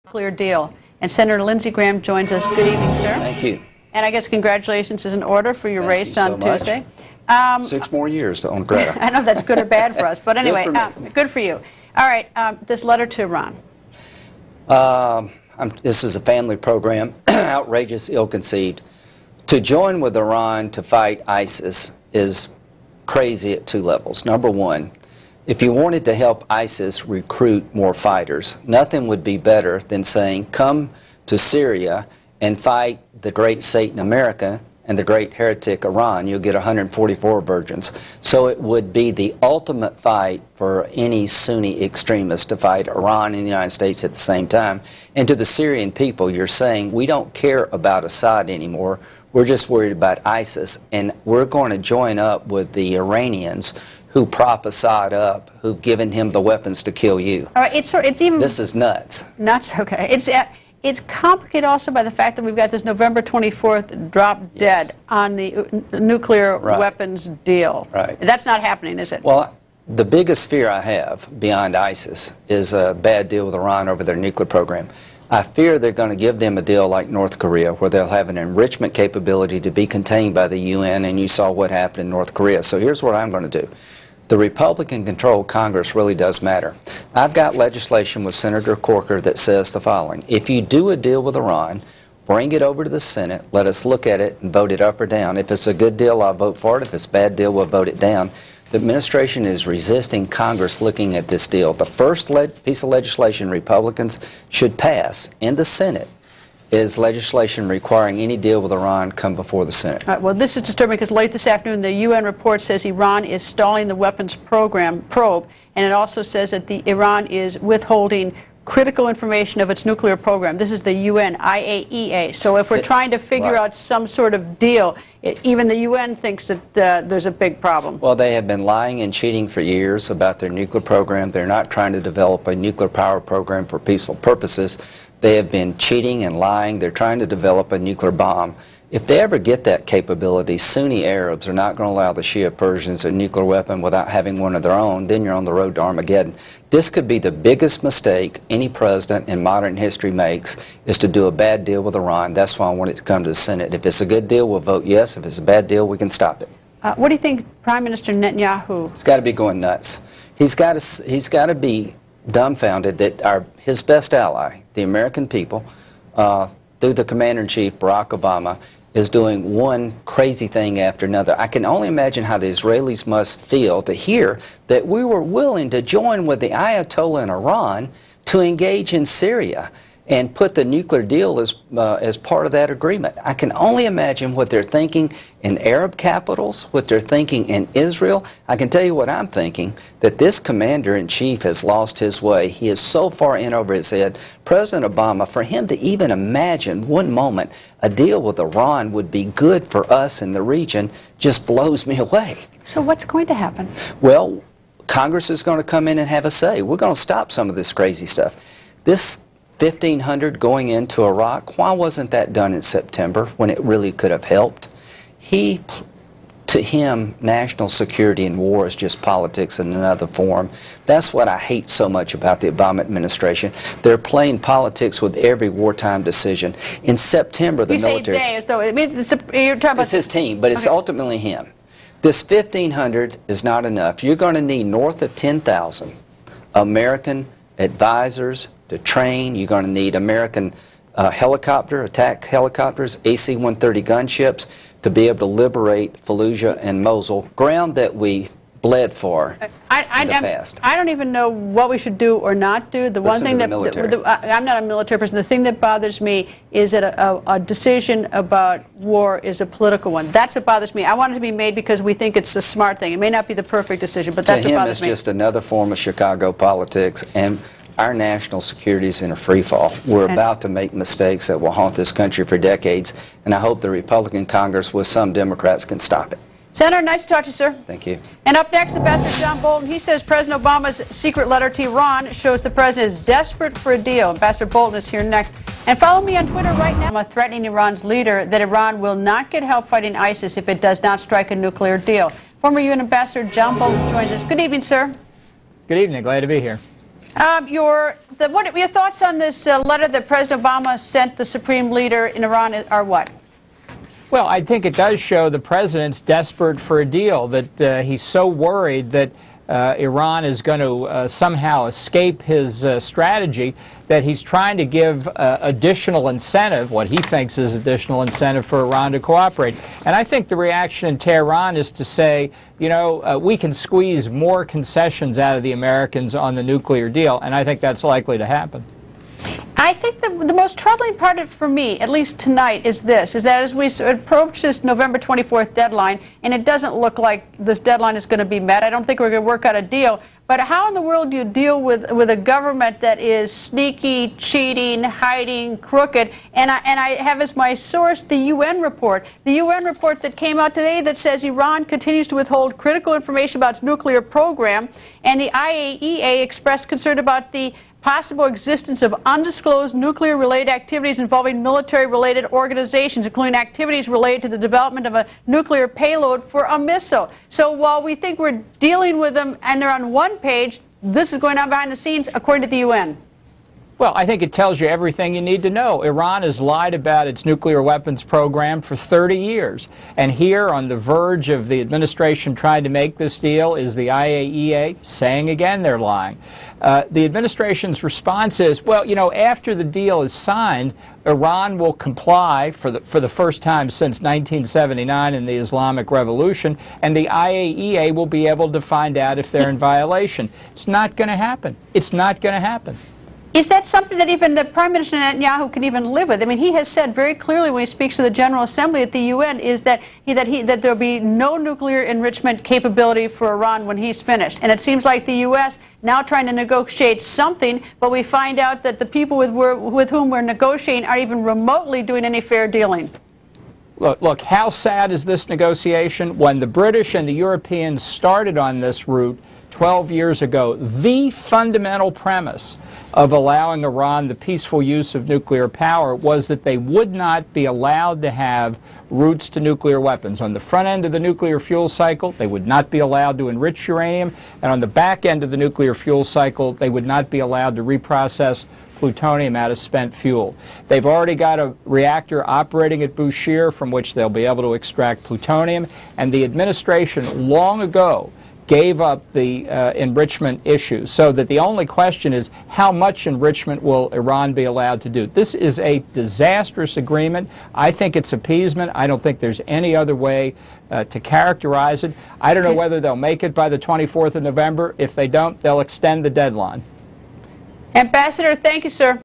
Clear deal. And Senator Lindsey Graham joins us. Good evening, sir. Thank you. And I guess congratulations is in order for your race on Tuesday. 6 more years on Greta. I know that's good or bad for us, but anyway, good for you. All right, this letter to Iran. This is a family program, outrageous, ill-conceived. To join with Iran to fight ISIS is crazy at 2 levels. Number one, if you wanted to help ISIS recruit more fighters, nothing would be better than saying, come to Syria and fight the great Satan America and the great heretic Iran. You'll get 144 virgins. So it would be the ultimate fight for any Sunni extremist to fight Iran and the United States at the same time. And to the Syrian people, you're saying, we don't care about Assad anymore. We're just worried about ISIS. And we're going to join up with the Iranians who prop Assad up, who've given him the weapons to kill you. All right, it's even... This is nuts. Nuts, okay. It's complicated also by the fact that we've got this November 24th drop dead on the nuclear weapons deal. Right. That's not happening, is it? Well, the biggest fear I have beyond ISIS is a bad deal with Iran over their nuclear program. I fear they're going to give them a deal like North Korea, where they'll have an enrichment capability to be contained by the UN, and you saw what happened in North Korea. So here's what I'm going to do. The Republican-controlled Congress really does matter. I've got legislation with Senator Corker that says the following. If you do a deal with Iran, bring it over to the Senate, let us look at it and vote it up or down. If it's a good deal, I'll vote for it. If it's a bad deal, we'll vote it down. The administration is resisting Congress looking at this deal. The first piece of legislation Republicans should pass in the Senate is legislation requiring any deal with Iran come before the Senate. All right, well, this is disturbing because late this afternoon the UN report says Iran is stalling the weapons probe, and it also says that Iran is withholding critical information of its nuclear program. This is the UN, IAEA. So if we're trying to figure out some sort of deal, even the UN thinks that there's a big problem. Well, they have been lying and cheating for years about their nuclear program. They're not trying to develop a nuclear power program for peaceful purposes. They have been cheating and lying. They're trying to develop a nuclear bomb. If they ever get that capability, Sunni Arabs are not going to allow the Shia Persians a nuclear weapon without having one of their own. Then you're on the road to Armageddon. This could be the biggest mistake any president in modern history makes, is to do a bad deal with Iran. That's why I want it to come to the Senate. If it's a good deal, we'll vote yes. If it's a bad deal, we can stop it. What do you think Prime Minister Netanyahu? He's got to be going nuts. He's got to be dumbfounded that his best ally, the American people, through the Commander-in-Chief, Barack Obama, is doing one crazy thing after another. I can only imagine how the Israelis must feel to hear that we were willing to join with the Ayatollah in Iran to engage in Syria and put the nuclear deal as part of that agreement. I can only imagine what they're thinking in Arab capitals, what they're thinking in Israel. I can tell you what I'm thinking, that this commander-in-chief has lost his way. He is so far in over his head. President Obama, for him to even imagine one moment a deal with Iran would be good for us in the region just blows me away. So what's going to happen? Well, Congress is going to come in and have a say. We're going to stop some of this crazy stuff. This 1,500 going into Iraq, why wasn't that done in September when it really could have helped? To him, national security and war is just politics in another form. That's what I hate so much about the Obama administration. They're playing politics with every wartime decision. In September, the military... You say they as though... you're talking about... It's his team, but it's ultimately him. This 1,500 is not enough. You're going to need north of 10,000 American advisors to train. You're going to need American attack helicopters, AC-130 gunships to be able to liberate Fallujah and Mosul, ground that we bled for in the past. I don't even know what we should do or not do. The one thing that I'm not a military person. The thing that bothers me is that a decision about war is a political one. That's what bothers me. I want it to be made because we think it's a smart thing. It may not be the perfect decision, but that's what bothers me. To him, it's just another form of Chicago politics, and our national security is in a free fall. We're about to make mistakes that will haunt this country for decades, and I hope the Republican Congress with some Democrats can stop it. Senator, nice to talk to you, sir. Thank you. And up next, Ambassador John Bolton. He says President Obama's secret letter to Iran shows the president is desperate for a deal. Ambassador Bolton is here next. And follow me on Twitter right now. I'm threatening Iran's leader that Iran will not get help fighting ISIS if it does not strike a nuclear deal. Former UN Ambassador John Bolton joins us. Good evening, sir. Good evening. Glad to be here. What are your thoughts on this letter that President Obama sent the supreme leader in Iran are what? Well, I think it does show the president's desperate for a deal, that he's so worried that Iran is going to somehow escape his strategy, that he's trying to give additional incentive, what he thinks is additional incentive for Iran to cooperate. And I think the reaction in Tehran is to say, you know, we can squeeze more concessions out of the Americans on the nuclear deal, and I think that's likely to happen. I think the most troubling part for me, at least tonight, is that as we approach this November 24th deadline, and it doesn't look like this deadline is going to be met, I don't think we're going to work out a deal, but how in the world do you deal with a government that is sneaky, cheating, hiding, crooked? And I have as my source the UN report. The UN report that came out today that says Iran continues to withhold critical information about its nuclear program, and the IAEA expressed concern about the possible existence of undisclosed nuclear-related activities involving military-related organizations, including activities related to the development of a nuclear payload for a missile. So while we think we're dealing with them and they're on one page, this is going on behind the scenes, according to the UN. Well, I think it tells you everything you need to know. Iran has lied about its nuclear weapons program for 30 years. And here, on the verge of the administration trying to make this deal, is the IAEA saying again they're lying. The administration's response is, well, you know, after the deal is signed, Iran will comply for the first time since 1979 in the Islamic Revolution, and the IAEA will be able to find out if they're in violation. It's not going to happen. It's not going to happen. Is that something that even the Prime Minister Netanyahu can even live with? I mean, he has said very clearly when he speaks to the General Assembly at the UN is that there will be no nuclear enrichment capability for Iran when he's finished. And it seems like the U.S. now trying to negotiate something, but we find out that the people with whom we're negotiating aren't even remotely doing any fair dealing. Look, how sad is this negotiation? When the British and the Europeans started on this route 12 years ago, the fundamental premise of allowing Iran the peaceful use of nuclear power was that they would not be allowed to have routes to nuclear weapons. On the front end of the nuclear fuel cycle, they would not be allowed to enrich uranium, and on the back end of the nuclear fuel cycle, they would not be allowed to reprocess plutonium out of spent fuel. They've already got a reactor operating at Bushehr from which they'll be able to extract plutonium, and the administration long ago gave up the enrichment issue, so that the only question is how much enrichment will Iran be allowed to do. This is a disastrous agreement. I think it's appeasement. I don't think there's any other way to characterize it. I don't know whether they'll make it by the 24th of November. If they don't, they'll extend the deadline. Ambassador, thank you, sir.